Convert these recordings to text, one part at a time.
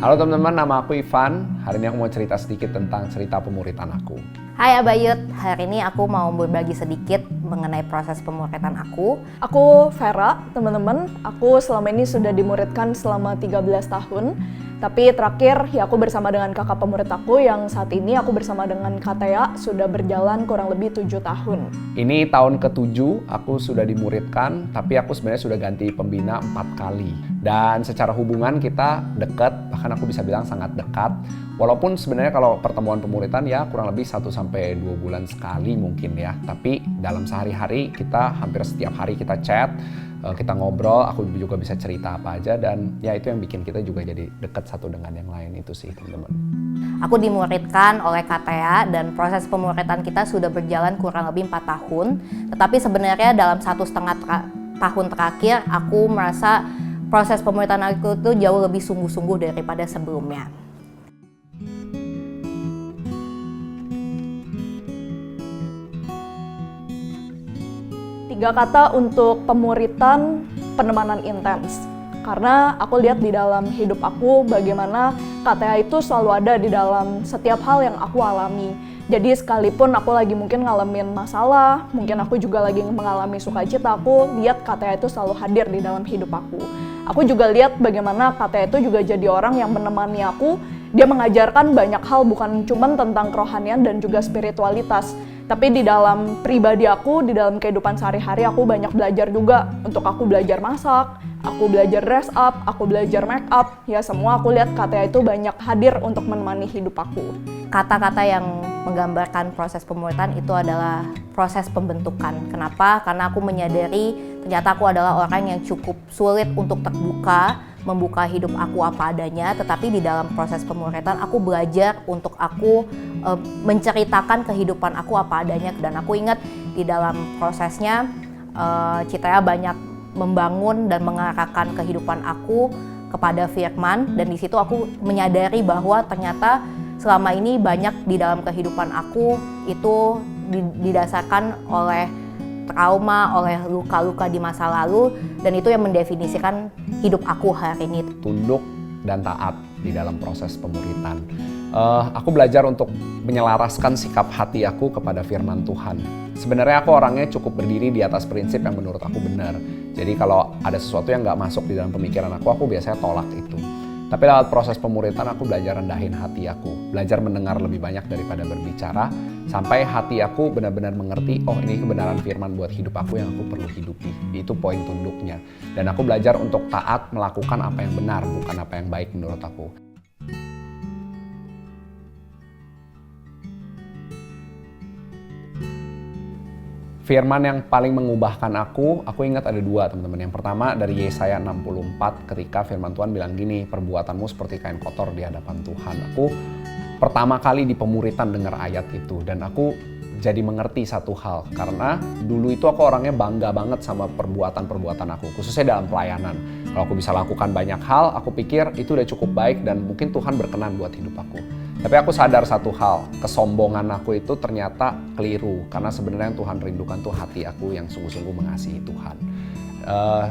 Halo teman-teman, nama aku Ivan. Hari ini aku mau cerita sedikit tentang cerita pemuritan aku. Hai Abayut, hari ini aku mau berbagi sedikit mengenai proses pemuritan aku. Aku Vera, teman-teman. Aku selama ini sudah dimuridkan selama 13 tahun. Tapi terakhir ya aku bersama dengan kakak pemurid aku yang saat ini aku bersama dengan Katea sudah berjalan kurang lebih 7 tahun. Ini tahun ke-7 aku sudah dimuridkan, tapi aku sebenarnya sudah ganti pembina 4 kali. Dan secara hubungan kita dekat, bahkan aku bisa bilang sangat dekat. Walaupun sebenarnya kalau pertemuan pemuritan ya kurang lebih 1-2 bulan sekali mungkin ya. Tapi dalam sehari-hari kita hampir setiap hari kita chat, kita ngobrol, aku juga bisa cerita apa aja, dan ya itu yang bikin kita juga jadi dekat satu dengan yang lain, itu sih teman-teman. Aku dimuridkan oleh Katea dan proses pemuritan kita sudah berjalan kurang lebih 4 tahun. Tetapi sebenarnya dalam 1,5 tahun terakhir aku merasa proses pemuritan aku itu jauh lebih sungguh-sungguh daripada sebelumnya. Tiga kata untuk pemuritan penemanan intens. Karena aku lihat di dalam hidup aku bagaimana Katea itu selalu ada di dalam setiap hal yang aku alami. Jadi sekalipun aku lagi mungkin ngalamin masalah, mungkin aku juga lagi mengalami sukacita, aku lihat Katea itu selalu hadir di dalam hidup aku. Aku juga lihat bagaimana Katea itu juga jadi orang yang menemani aku. Dia mengajarkan banyak hal, bukan cuma tentang kerohanian dan juga spiritualitas. Tapi di dalam pribadi aku, di dalam kehidupan sehari-hari aku banyak belajar juga. Untuk aku belajar masak, aku belajar dress up, aku belajar make up. Ya semua aku lihat Katea itu banyak hadir untuk menemani hidup aku. Kata-kata yang menggambarkan proses pemuritan itu adalah proses pembentukan. Kenapa? Karena aku menyadari ternyata aku adalah orang yang cukup sulit untuk terbuka, membuka hidup aku apa adanya, tetapi di dalam proses pemuritan aku belajar untuk aku menceritakan kehidupan aku apa adanya. Dan aku ingat di dalam prosesnya Citra banyak membangun dan mengarahkan kehidupan aku kepada firman, dan di situ aku menyadari bahwa ternyata selama ini banyak di dalam kehidupan aku itu didasarkan oleh trauma, oleh luka-luka di masa lalu, dan itu yang mendefinisikan hidup aku hari ini. Tunduk dan taat di dalam proses pemuritan. Aku belajar untuk menyelaraskan sikap hati aku kepada firman Tuhan. Sebenarnya aku orangnya cukup berdiri di atas prinsip yang menurut aku benar. Jadi kalau ada sesuatu yang nggak masuk di dalam pemikiran aku biasanya tolak itu. Tapi lewat proses pemuritan aku belajar rendahin hati aku, belajar mendengar lebih banyak daripada berbicara, sampai hati aku benar-benar mengerti, oh ini kebenaran firman buat hidup aku yang aku perlu hidupi. Itu poin tunduknya. Dan aku belajar untuk taat melakukan apa yang benar, bukan apa yang baik menurut aku. Firman yang paling mengubahkan aku ingat ada 2 teman-teman. Yang pertama dari Yesaya 64 ketika firman Tuhan bilang gini, perbuatanmu seperti kain kotor di hadapan Tuhan. Aku pertama kali di pemuritan dengar ayat itu, dan aku jadi mengerti satu hal. Karena dulu itu aku orangnya bangga banget sama perbuatan-perbuatan aku, khususnya dalam pelayanan. Kalau aku bisa lakukan banyak hal, aku pikir itu udah cukup baik dan mungkin Tuhan berkenan buat hidup aku. Tapi aku sadar satu hal, kesombongan aku itu ternyata keliru. Karena sebenarnya yang Tuhan rindukan tuh hati aku yang sungguh-sungguh mengasihi Tuhan.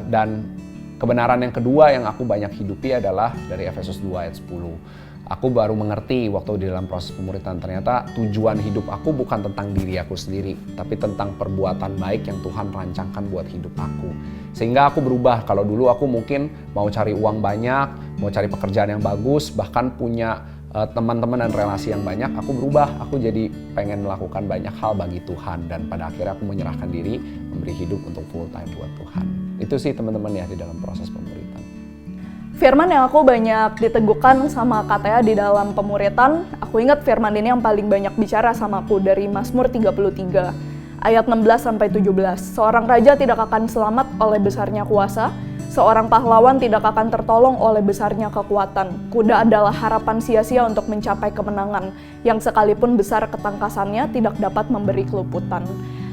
Dan kebenaran yang kedua yang aku banyak hidupi adalah dari Efesus 2 ayat 10. Aku baru mengerti waktu di dalam proses pemuritan, ternyata tujuan hidup aku bukan tentang diri aku sendiri, tapi tentang perbuatan baik yang Tuhan rancangkan buat hidup aku. Sehingga aku berubah. Kalau dulu aku mungkin mau cari uang banyak, mau cari pekerjaan yang bagus, bahkan punya teman-teman dan relasi yang banyak, aku berubah. Aku jadi pengen melakukan banyak hal bagi Tuhan, dan pada akhirnya aku menyerahkan diri, memberi hidup untuk full time buat Tuhan. Itu sih teman-teman ya di dalam proses pemuritan. Firman yang aku banyak diteguhkan sama Katea di dalam pemuritan, aku ingat firman ini yang paling banyak bicara sama aku dari Mazmur 33 ayat 16-17. Seorang raja tidak akan selamat oleh besarnya kuasa, seorang pahlawan tidak akan tertolong oleh besarnya kekuatan. Kuda adalah harapan sia-sia untuk mencapai kemenangan, yang sekalipun besar ketangkasannya tidak dapat memberi keluputan.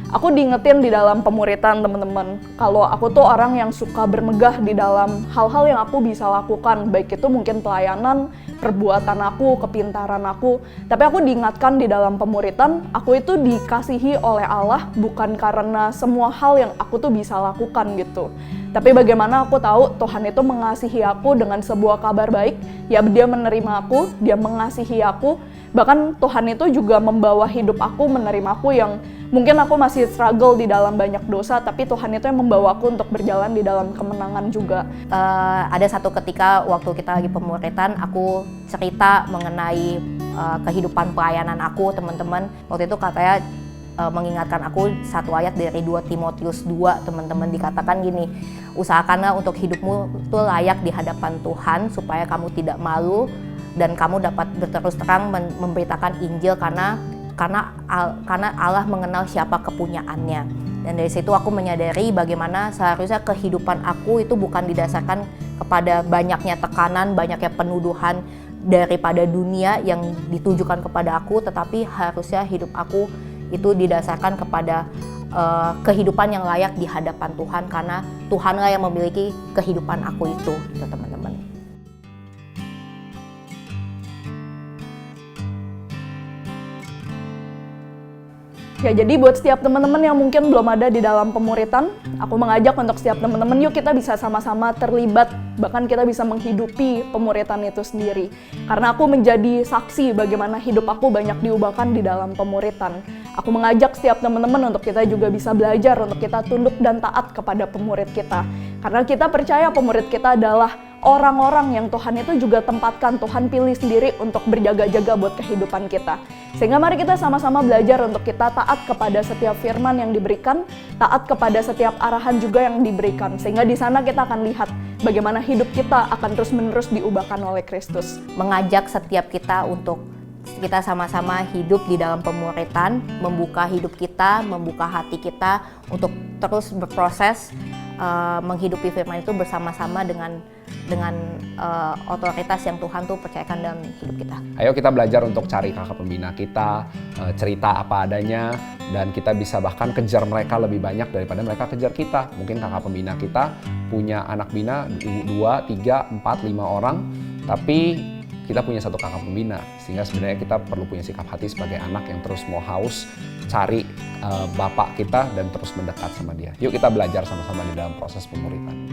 Aku diingetin di dalam pemuritan teman-teman, kalau aku tuh orang yang suka bermegah di dalam hal-hal yang aku bisa lakukan, baik itu mungkin pelayanan, perbuatan aku, kepintaran aku. Tapi aku diingatkan di dalam pemuritan, aku itu dikasihi oleh Allah bukan karena semua hal yang aku tuh bisa lakukan gitu. Tapi bagaimana aku tahu Tuhan itu mengasihi aku dengan sebuah kabar baik, ya Dia menerima aku, Dia mengasihi aku, bahkan Tuhan itu juga membawa hidup aku, menerima aku yang mungkin aku masih struggle di dalam banyak dosa, tapi Tuhan itu yang membawa aku untuk berjalan di dalam kemenangan juga. Ada satu ketika waktu kita lagi pemuritan, aku cerita mengenai kehidupan pelayanan aku, teman-teman. Waktu itu katanya mengingatkan aku satu ayat dari 2 Timotius 2, teman-teman, dikatakan gini, usahakanlah untuk hidupmu itu layak di hadapan Tuhan supaya kamu tidak malu dan kamu dapat berterus terang memberitakan Injil karena Allah mengenal siapa kepunyaannya. Dan dari situ aku menyadari bagaimana seharusnya kehidupan aku itu bukan didasarkan kepada banyaknya tekanan, banyaknya penuduhan daripada dunia yang ditujukan kepada aku, tetapi harusnya hidup aku itu didasarkan kepada kehidupan yang layak di hadapan Tuhan, karena Tuhanlah yang memiliki kehidupan aku itu, gitu, teman-teman. Ya, jadi buat setiap teman-teman yang mungkin belum ada di dalam pemuritan, aku mengajak untuk setiap teman-teman, yuk kita bisa sama-sama terlibat, bahkan kita bisa menghidupi pemuritan itu sendiri. Karena aku menjadi saksi bagaimana hidup aku banyak diubahkan di dalam pemuritan. Aku mengajak setiap teman-teman untuk kita juga bisa belajar, untuk kita tunduk dan taat kepada pemurid kita. Karena kita percaya pemurid kita adalah orang-orang yang Tuhan itu juga tempatkan, Tuhan pilih sendiri untuk berjaga-jaga buat kehidupan kita. Sehingga mari kita sama-sama belajar untuk kita taat kepada setiap firman yang diberikan, taat kepada setiap arahan juga yang diberikan. Sehingga di sana kita akan lihat bagaimana hidup kita akan terus-menerus diubahkan oleh Kristus. Mengajak setiap kita untuk kita sama-sama hidup di dalam pemuritan, membuka hidup kita, membuka hati kita untuk terus berproses menghidupi firman itu bersama-sama dengan otoritas yang Tuhan tuh percayakan dalam hidup kita. Ayo kita belajar untuk cari kakak pembina kita, cerita apa adanya, dan kita bisa bahkan kejar mereka lebih banyak daripada mereka kejar kita. Mungkin kakak pembina kita punya anak bina 2, 3, 4, 5 orang, tapi kita punya satu kakak pembina, sehingga sebenarnya kita perlu punya sikap hati sebagai anak yang terus mau haus cari bapak kita dan terus mendekat sama dia. Yuk kita belajar sama-sama di dalam proses pemuritan.